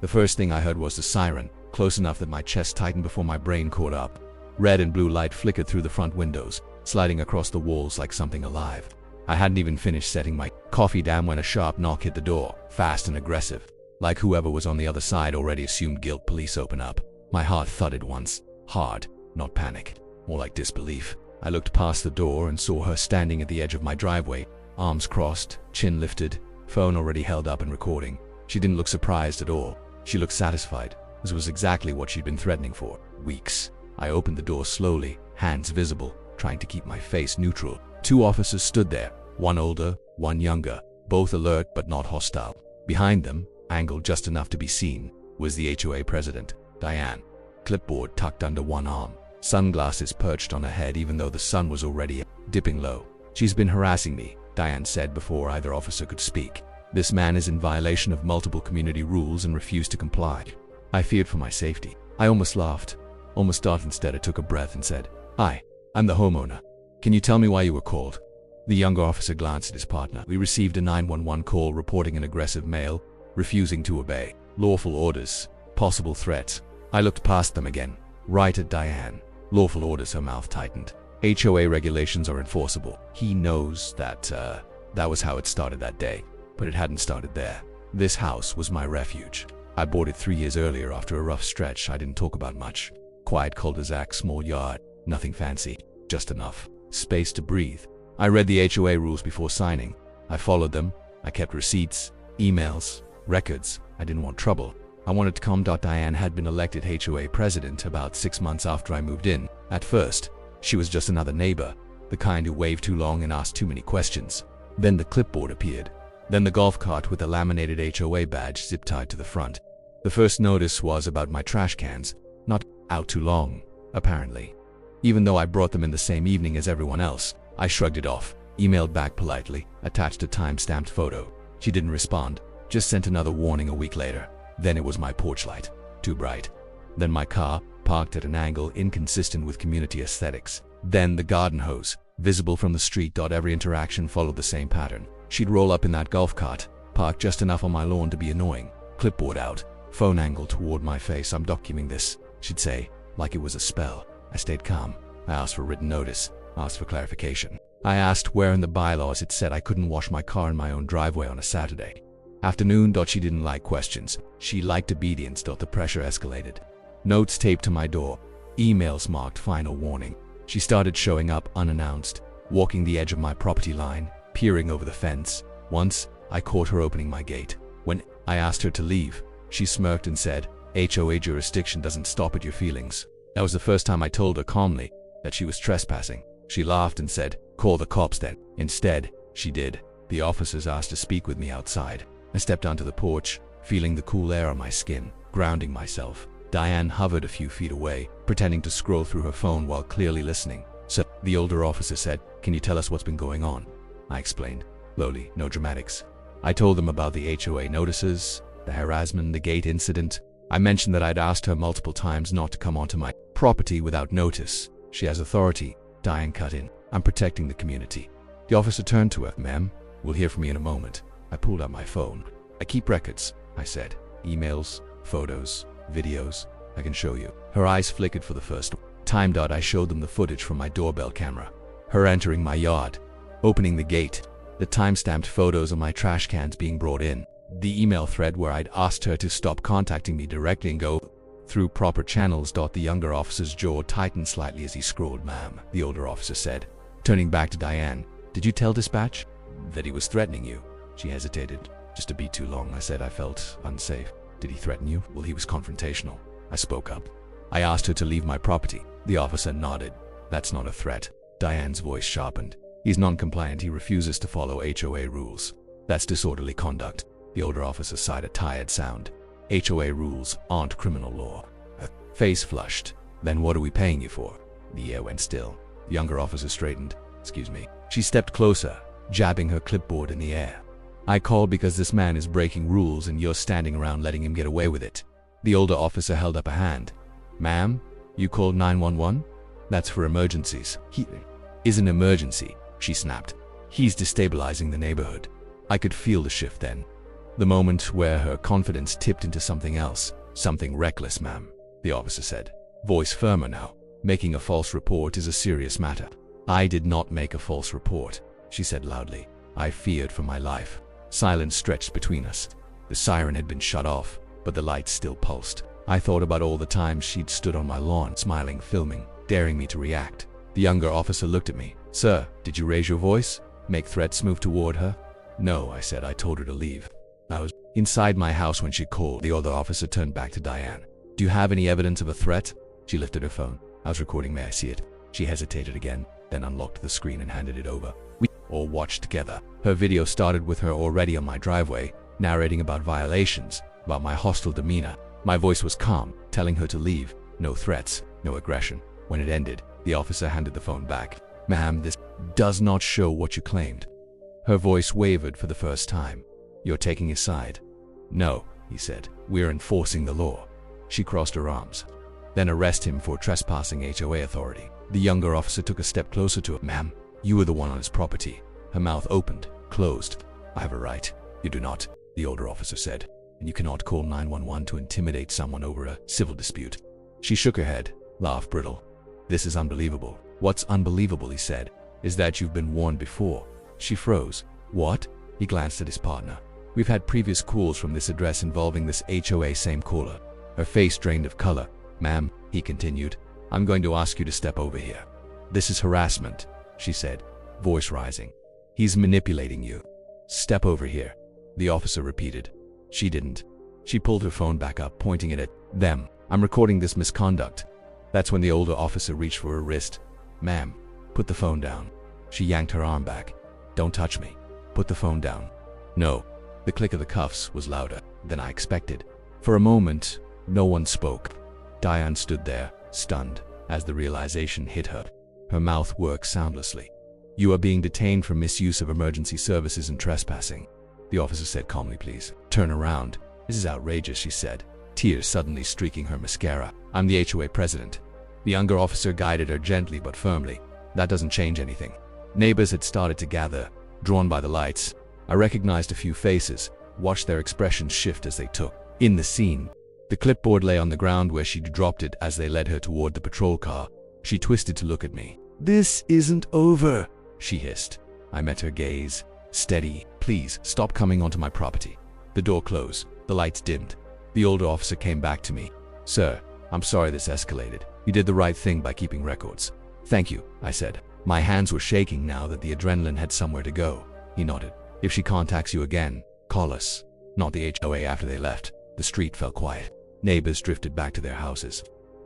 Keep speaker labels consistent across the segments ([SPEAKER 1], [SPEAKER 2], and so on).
[SPEAKER 1] The first thing I heard was the siren, close enough that my chest tightened before my brain caught up. Red and blue light flickered through the front windows, sliding across the walls like something alive. I hadn't even finished setting my coffee down when a sharp knock hit the door, fast and aggressive. Like whoever was on the other side already assumed guilt. Police open up. My heart thudded once. Hard, not panic. More like disbelief. I looked past the door and saw her standing at the edge of my driveway, arms crossed, chin lifted, phone already held up and recording. She didn't look surprised at all. She looked satisfied. This was exactly what she'd been threatening for weeks. I opened the door slowly, hands visible, trying to keep my face neutral. 2 officers stood there, one older, one younger, both alert but not hostile. Behind them, angled just enough to be seen, was the HOA president, Diane. Clipboard tucked under one arm, sunglasses perched on her head even though the sun was already dipping low. "She's been harassing me," Diane said before either officer could speak. "This man is in violation of multiple community rules and refused to comply." I feared for my safety. I almost laughed. Almost thought instead I took a breath and said, "Hi, I'm the homeowner. Can you tell me why you were called?" The younger officer glanced at his partner. "We received a 911 call reporting an aggressive male, refusing to obey lawful orders, possible threats." I looked past them again, right at Diane. Lawful orders, her mouth tightened. HOA regulations are enforceable. He knows that was how it started that day, but it hadn't started there. This house was my refuge. I bought it 3 years earlier after a rough stretch I didn't talk about much. Quiet cul-de-sac, small yard, nothing fancy, just enough space to breathe. I read the HOA rules before signing. I followed them. I kept receipts, emails, records. I didn't want trouble. I wanted to calm. Diane had been elected HOA president about 6 months after I moved in. At first, she was just another neighbor, the kind who waved too long and asked too many questions. Then the clipboard appeared. Then the golf cart with the laminated HOA badge zip-tied to the front. The first notice was about my trash cans, not out too long, apparently. Even though I brought them in the same evening as everyone else, I shrugged it off, emailed back politely, attached a time-stamped photo. She didn't respond, just sent another warning a week later. Then it was my porch light, too bright. Then my car, parked at an angle inconsistent with community aesthetics. Then the garden hose, visible from the street. Every interaction followed the same pattern. She'd roll up in that golf cart, parked just enough on my lawn to be annoying. Clipboard out, phone angled toward my face. "I'm documenting this," she'd say, like it was a spell. I stayed calm. I asked for written notice, asked for clarification. I asked where in the bylaws it said I couldn't wash my car in my own driveway on a Saturday. Afternoon. She didn't like questions. She liked obedience. The pressure escalated. Notes taped to my door, emails marked final warning. She started showing up unannounced, walking the edge of my property line, peering over the fence. Once, I caught her opening my gate. When I asked her to leave, she smirked and said, "HOA jurisdiction doesn't stop at your feelings." That was the first time I told her calmly that she was trespassing. She laughed and said, "Call the cops then." Instead, she did. The officers asked to speak with me outside. I stepped onto the porch, feeling the cool air on my skin, grounding myself. Diane hovered a few feet away, pretending to scroll through her phone while clearly listening. "So," the older officer said, "can you tell us what's been going on?" I explained, slowly, no dramatics. I told them about the HOA notices, the harassment, the gate incident. I mentioned that I'd asked her multiple times not to come onto my property without notice. "She has authority," Diane cut in. "I'm protecting the community." The officer turned to her. "Ma'am, we'll hear from you in a moment." I pulled out my phone. "I keep records," I said. "Emails, photos, videos. I can show you." Her eyes flickered for the first time. I showed them the footage from my doorbell camera. Her entering my yard, opening the gate, the time-stamped photos of my trash cans being brought in, the email thread where I'd asked her to stop contacting me directly and go through proper channels. The younger officer's jaw tightened slightly as he scrolled. "Ma'am," the older officer said, turning back to Diane, "did you tell dispatch that he was threatening you?" She hesitated. "Just a beat too long," I said. I felt unsafe. "Did he threaten you?" "Well, he was confrontational." I spoke up. "I asked her to leave my property." The officer nodded. "That's not a threat." Diane's voice sharpened. "He's non-compliant. He refuses to follow HOA rules. That's disorderly conduct." The older officer sighed a tired sound. "HOA rules aren't criminal law." Her face flushed. "Then what are we paying you for?" The air went still. The younger officer straightened. "Excuse me." She stepped closer, jabbing her clipboard in the air. "I called because this man is breaking rules and you're standing around letting him get away with it." The older officer held up a hand. "Ma'am, you called 911? That's for emergencies." "He is an emergency," she snapped. "He's destabilizing the neighborhood." I could feel the shift then. The moment where her confidence tipped into something else. Something reckless, ma'am, the officer said, voice firmer now. Making a false report is a serious matter. I did not make a false report, she said loudly. I feared for my life. Silence stretched between us. The siren had been shut off, but the lights still pulsed. I thought about all the times she'd stood on my lawn, smiling, filming, daring me to react. The younger officer looked at me. Sir, did you raise your voice? Make threats move toward her? No, I said. I told her to leave. I was inside my house when she called. The other officer turned back to Diane. Do you have any evidence of a threat? She lifted her phone. I was recording. May I see it? She hesitated again, then unlocked the screen and handed it over. We all watched together. Her video started with her already on my driveway, narrating about violations, about my hostile demeanor. My voice was calm, telling her to leave. No threats, no aggression. When it ended, the officer handed the phone back. Ma'am, this does not show what you claimed. Her voice wavered for the first time. You're taking his side. No, he said. We're enforcing the law. She crossed her arms. Then arrest him for trespassing HOA authority. The younger officer took a step closer to her. Ma'am, you were the one on his property. Her mouth opened, closed. I have a right. You do not, the older officer said. And you cannot call 911 to intimidate someone over a civil dispute. She shook her head, laughed brittle. This is unbelievable. What's unbelievable, he said, is that you've been warned before. She froze. What? He glanced at his partner. We've had previous calls from this address involving this HOA same caller. Her face drained of color. Ma'am, he continued, I'm going to ask you to step over here. This is harassment, she said, voice rising. He's manipulating you. Step over here, the officer repeated. She didn't. She pulled her phone back up, pointing it at them. I'm recording this misconduct. That's when the older officer reached for her wrist. Ma'am, put the phone down. She yanked her arm back. Don't touch me. Put the phone down. No. The click of the cuffs was louder than I expected. For a moment, no one spoke. Diane stood there, stunned, as the realization hit her. Her mouth worked soundlessly. You are being detained for misuse of emergency services and trespassing. The officer said calmly, please. Turn around. This is outrageous, she said, tears suddenly streaking her mascara. I'm the HOA president. The younger officer guided her gently but firmly. That doesn't change anything. Neighbors had started to gather, drawn by the lights. I recognized a few faces, watched their expressions shift as they took in the scene. The clipboard lay on the ground where she'd dropped it as they led her toward the patrol car. She twisted to look at me. This isn't over, she hissed. I met her gaze. Steady. Please, stop coming onto my property. The door closed. The lights dimmed. The older officer came back to me. Sir, I'm sorry this escalated. You did the right thing by keeping records. Thank you, I said. My hands were shaking now that the adrenaline had somewhere to go. He nodded. If she contacts you again, call us. Not the HOA. After they left, the street fell quiet. Neighbors drifted back to their houses.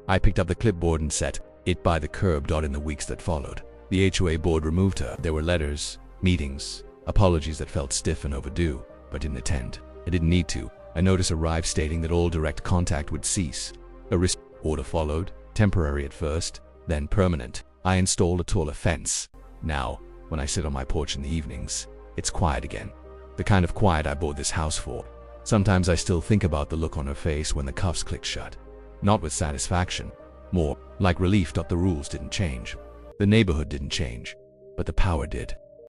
[SPEAKER 1] I picked up the clipboard and set it by the curb. In the weeks that followed, the HOA board removed her. There were letters, meetings, apologies that felt stiff and overdue, but didn't attend. I didn't need to. A notice arrived stating that all direct contact would cease. A risk order followed, temporary at first, then permanent. I installed a taller fence. Now, when I sit on my porch in the evenings, it's quiet again. The kind of quiet I bought this house for. Sometimes I still think about the look on her face when the cuffs clicked shut. Not with satisfaction, more like relief. The rules didn't change. The neighborhood didn't change, but the power did.